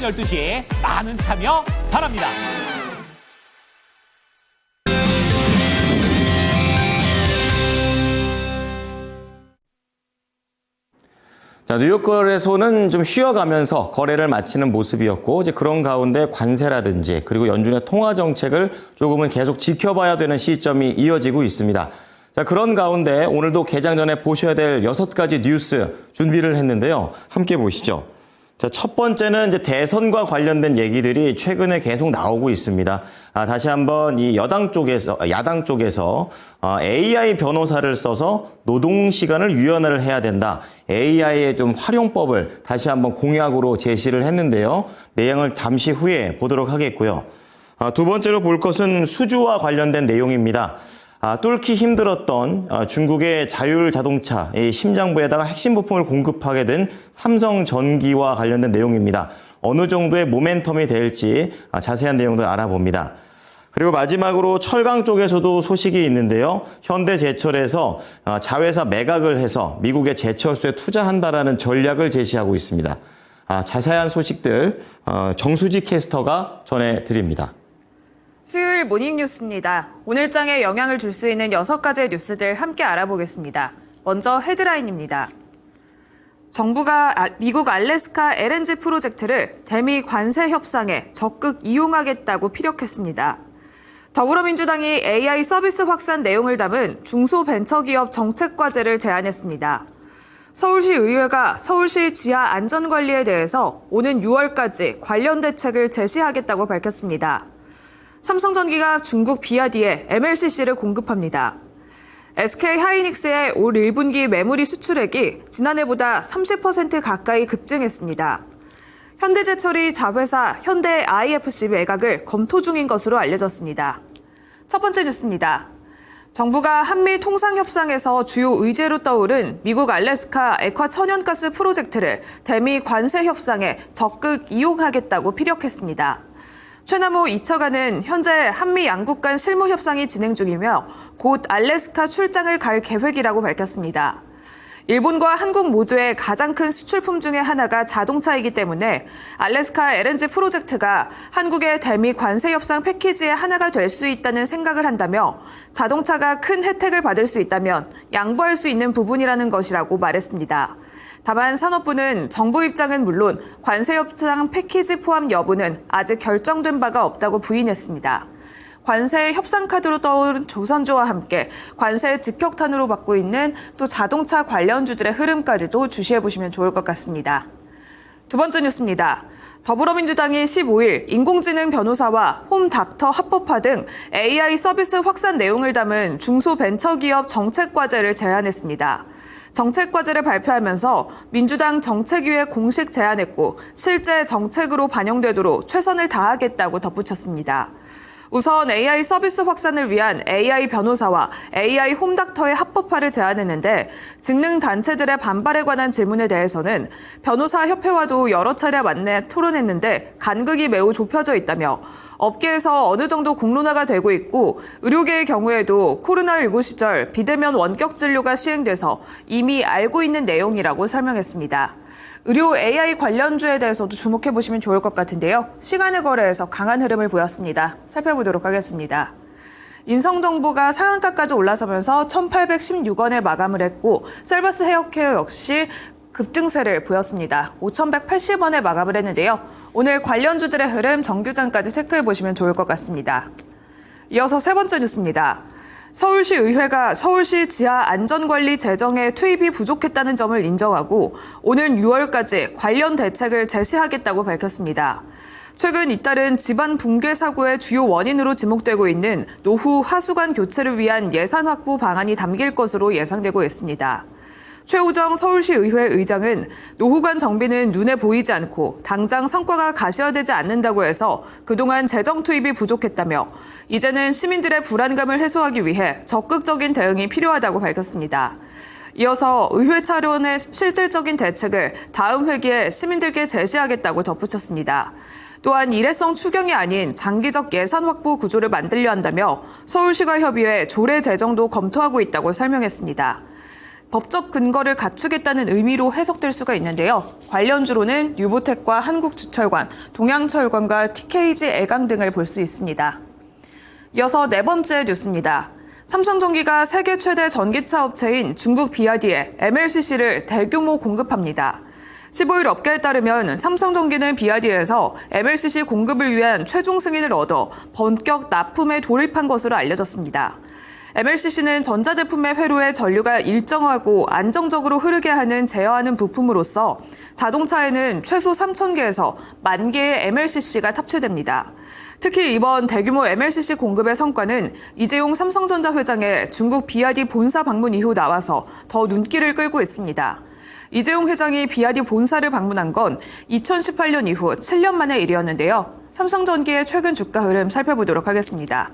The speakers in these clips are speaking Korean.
12시 많은 참여 바랍니다. 자, 뉴욕 거래소는 좀 쉬어가면서 거래를 마치는 모습이었고, 이제 그런 가운데 관세라든지 그리고 연준의 통화 정책을 조금은 계속 지켜봐야 되는 시점이 이어지고 있습니다. 자, 그런 가운데 오늘도 개장 전에 보셔야 될 6가지 뉴스 준비를 했는데요. 함께 보시죠. 자, 첫 번째는 이제 대선과 관련된 얘기들이 최근에 계속 나오고 있습니다. 다시 한번 이 야당 쪽에서 AI 변호사를 써서 노동 시간을 유연화를 해야 된다. AI의 좀 활용법을 다시 한번 공약으로 제시를 했는데요. 내용을 잠시 후에 보도록 하겠고요. 두 번째로 볼 것은 수주와 관련된 내용입니다. 뚫기 힘들었던 중국의 자율 자동차 심장부에다가 핵심 부품을 공급하게 된 삼성전기와 관련된 내용입니다. 어느 정도의 모멘텀이 될지 자세한 내용도 알아봅니다. 그리고 마지막으로 철강 쪽에서도 소식이 있는데요. 현대제철에서 자회사 매각을 해서 미국의 제철소에 투자한다라는 전략을 제시하고 있습니다. 자세한 소식들 정수지 캐스터가 전해드립니다. 수요일 모닝뉴스입니다. 오늘 장에 영향을 줄 수 있는 6가지의 뉴스들 함께 알아보겠습니다. 먼저 헤드라인입니다. 정부가 미국 알래스카 LNG 프로젝트를 대미 관세 협상에 적극 이용하겠다고 피력했습니다. 더불어민주당이 AI 서비스 확산 내용을 담은 중소벤처기업 정책과제를 제안했습니다. 서울시 의회가 서울시 지하 안전관리에 대해서 오는 6월까지 관련 대책을 제시하겠다고 밝혔습니다. 삼성전기가 중국 비아디에 MLCC를 공급합니다. SK하이닉스의 올 1분기 메모리 수출액이 지난해보다 30% 가까이 급증했습니다. 현대제철이 자회사 현대 IFC 매각을 검토 중인 것으로 알려졌습니다. 첫 번째 뉴스입니다. 정부가 한미 통상협상에서 주요 의제로 떠오른 미국 알래스카 액화 천연가스 프로젝트를 대미 관세 협상에 적극 이용하겠다고 피력했습니다. 최남호 2차관은 현재 한미 양국 간 실무 협상이 진행 중이며 곧 알래스카 출장을 갈 계획이라고 밝혔습니다. 일본과 한국 모두의 가장 큰 수출품 중에 하나가 자동차이기 때문에 알래스카 LNG 프로젝트가 한국의 대미 관세 협상 패키지의 하나가 될 수 있다는 생각을 한다며 자동차가 큰 혜택을 받을 수 있다면 양보할 수 있는 부분이라는 것이라고 말했습니다. 다만 산업부는 정부 입장은 물론 관세 협상 패키지 포함 여부는 아직 결정된 바가 없다고 부인했습니다. 관세 협상 카드로 떠오른 조선주와 함께 관세 직격탄으로 받고 있는 또 자동차 관련주들의 흐름까지도 주시해보시면 좋을 것 같습니다. 두 번째 뉴스입니다. 더불어민주당이 15일 인공지능 변호사와 홈닥터 합법화 등 AI 서비스 확산 내용을 담은 중소벤처기업 정책과제를 제안했습니다. 정책과제를 발표하면서 민주당 정책위에 공식 제안했고 실제 정책으로 반영되도록 최선을 다하겠다고 덧붙였습니다. 우선 AI 서비스 확산을 위한 AI 변호사와 AI 홈닥터의 합법화를 제안했는데 직능 단체들의 반발에 관한 질문에 대해서는 변호사협회와도 여러 차례 만나 토론했는데 간극이 매우 좁혀져 있다며 업계에서 어느 정도 공론화가 되고 있고 의료계의 경우에도 코로나19 시절 비대면 원격 진료가 시행돼서 이미 알고 있는 내용이라고 설명했습니다. 의료 AI 관련주에 대해서도 주목해보시면 좋을 것 같은데요. 시간의 거래에서 강한 흐름을 보였습니다. 살펴보도록 하겠습니다. 인성정보가 상한가까지 올라서면서 1,816원에 마감을 했고 셀바스 헤어케어 역시 급등세를 보였습니다. 5,180원에 마감을 했는데요. 오늘 관련주들의 흐름 정규장까지 체크해보시면 좋을 것 같습니다. 이어서 세 번째 뉴스입니다. 서울시 의회가 서울시 지하 안전관리 재정에 투입이 부족했다는 점을 인정하고 오는 6월까지 관련 대책을 제시하겠다고 밝혔습니다. 최근 잇따른 집안 붕괴 사고의 주요 원인으로 지목되고 있는 노후 하수관 교체를 위한 예산 확보 방안이 담길 것으로 예상되고 있습니다. 최우정 서울시 의회 의장은 노후관 정비는 눈에 보이지 않고 당장 성과가 가시화되지 않는다고 해서 그동안 재정 투입이 부족했다며 이제는 시민들의 불안감을 해소하기 위해 적극적인 대응이 필요하다고 밝혔습니다. 이어서 의회 차원의 실질적인 대책을 다음 회기에 시민들께 제시하겠다고 덧붙였습니다. 또한 일회성 추경이 아닌 장기적 예산 확보 구조를 만들려 한다며 서울시가 협의해 조례 제정도 검토하고 있다고 설명했습니다. 법적 근거를 갖추겠다는 의미로 해석될 수가 있는데요. 관련주로는 유보텍과 한국주철관, 동양철관과 TKG 애강 등을 볼 수 있습니다. 이어서 네 번째 뉴스입니다. 삼성전기가 세계 최대 전기차 업체인 중국 비아디에 MLCC를 대규모 공급합니다. 15일 업계에 따르면 삼성전기는 비아디에서 MLCC 공급을 위한 최종 승인을 얻어 본격 납품에 돌입한 것으로 알려졌습니다. MLCC는 전자제품의 회로에 전류가 일정하고 안정적으로 흐르게 하는 제어하는 부품으로서 자동차에는 최소 3,000개에서 10,000개의 MLCC가 탑재됩니다. 특히 이번 대규모 MLCC 공급의 성과는 이재용 삼성전자 회장의 중국 비아디 본사 방문 이후 나와서 더 눈길을 끌고 있습니다. 이재용 회장이 비아디 본사를 방문한 건 2018년 이후 7년 만의 일이었는데요. 삼성전기의 최근 주가 흐름 살펴보도록 하겠습니다.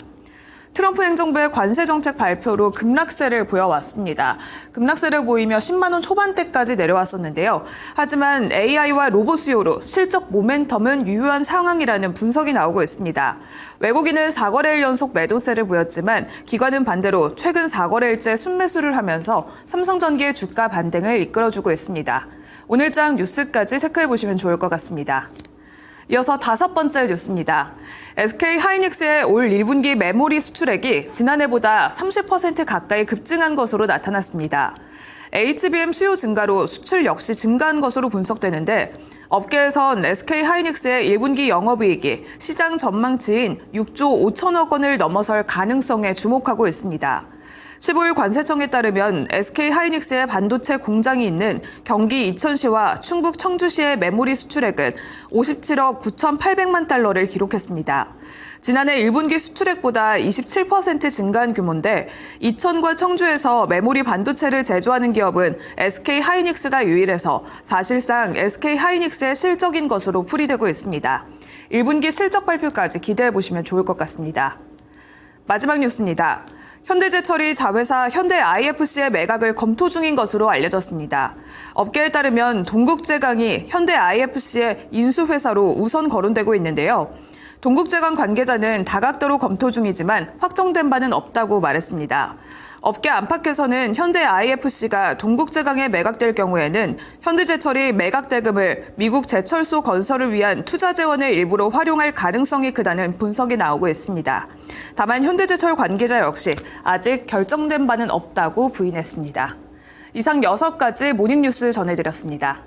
트럼프 행정부의 관세 정책 발표로 급락세를 보여왔습니다. 급락세를 보이며 10만 원 초반대까지 내려왔었는데요. 하지만 AI와 로봇 수요로 실적 모멘텀은 유효한 상황이라는 분석이 나오고 있습니다. 외국인은 4거래일 연속 매도세를 보였지만 기관은 반대로 최근 4거래일째 순매수를 하면서 삼성전기의 주가 반등을 이끌어주고 있습니다. 오늘장 뉴스까지 체크해보시면 좋을 것 같습니다. 이어서 다섯 번째 뉴스입니다. SK 하이닉스의 올 1분기 메모리 수출액이 지난해보다 30% 가까이 급증한 것으로 나타났습니다. HBM 수요 증가로 수출 역시 증가한 것으로 분석되는데 업계에선 SK 하이닉스의 1분기 영업이익이 시장 전망치인 6조 5천억 원을 넘어설 가능성에 주목하고 있습니다. 15일 관세청에 따르면 SK 하이닉스의 반도체 공장이 있는 경기 이천시와 충북 청주시의 메모리 수출액은 57억 9,800만 달러를 기록했습니다. 지난해 1분기 수출액보다 27% 증가한 규모인데 이천과 청주에서 메모리 반도체를 제조하는 기업은 SK 하이닉스가 유일해서 사실상 SK 하이닉스의 실적인 것으로 풀이되고 있습니다. 1분기 실적 발표까지 기대해 보시면 좋을 것 같습니다. 마지막 뉴스입니다. 현대제철이 자회사 현대 IFC의 매각을 검토 중인 것으로 알려졌습니다. 업계에 따르면 동국제강이 현대 IFC의 인수회사로 우선 거론되고 있는데요. 동국제강 관계자는 다각도로 검토 중이지만 확정된 바는 없다고 말했습니다. 업계 안팎에서는 현대 IFC가 동국제강에 매각될 경우에는 현대제철이 매각 대금을 미국 제철소 건설을 위한 투자 재원의 일부로 활용할 가능성이 크다는 분석이 나오고 있습니다. 다만 현대제철 관계자 역시 아직 결정된 바는 없다고 부인했습니다. 이상 6가지 모닝뉴스 전해드렸습니다.